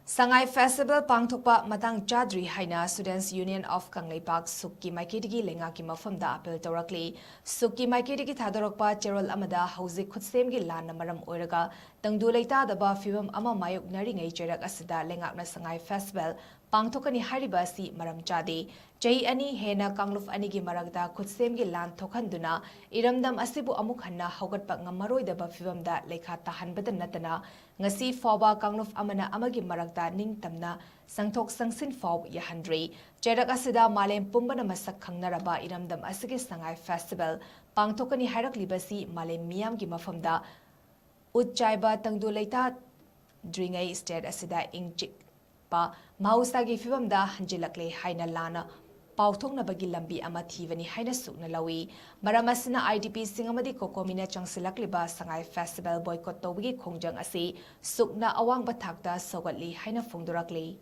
Sangai Festival Pangthokpa Matang Chadri Haina Students Union of KANGLEIPAK Sukki Maikeidagi Leingak Maphamda appeal Tourakli Sukki Maikeidagi Tourakpa Cherol Amada Hauzik Khutsemgi Lan Maram Oiraga Tangdu Leitadaba Fibam Ama Mayuk Naringai Cherak Asida Leingakna Sangai Festival Pangthokani Hariba Si Maram Chade Chahi Ani Hena Kangluf Anigi Maragda Khutsemgi Lan Thokhanduna Iramdam Asibu Amuk Hanna Haugatpa Ngamaroidaba Fibamda Lekha Tahanbada Natana Ngasi Fauba Kangluf Amana Amagi Maragda Ning Tamna Sangthok Sangsin Faub Yahandri Cherak Asida Malem Pumbana Masak Khangnaraba Iramdam Asigi Sangai Festival Pangthokani Hairakli Malem Miyamgi Maphamda Utchaiba Tangdu Leita Dringai State Asida Ingchik Mausagi Fibamda Hanjilakle Haina Lana Pauthoknabagi lambi ama thivani haina sukna lawi maramasina IDP singamadi kokomina changsilakliba Sangai Festival boycott tawbagi khongjang ase sukna awang bathakta sogatli haina phongdorakli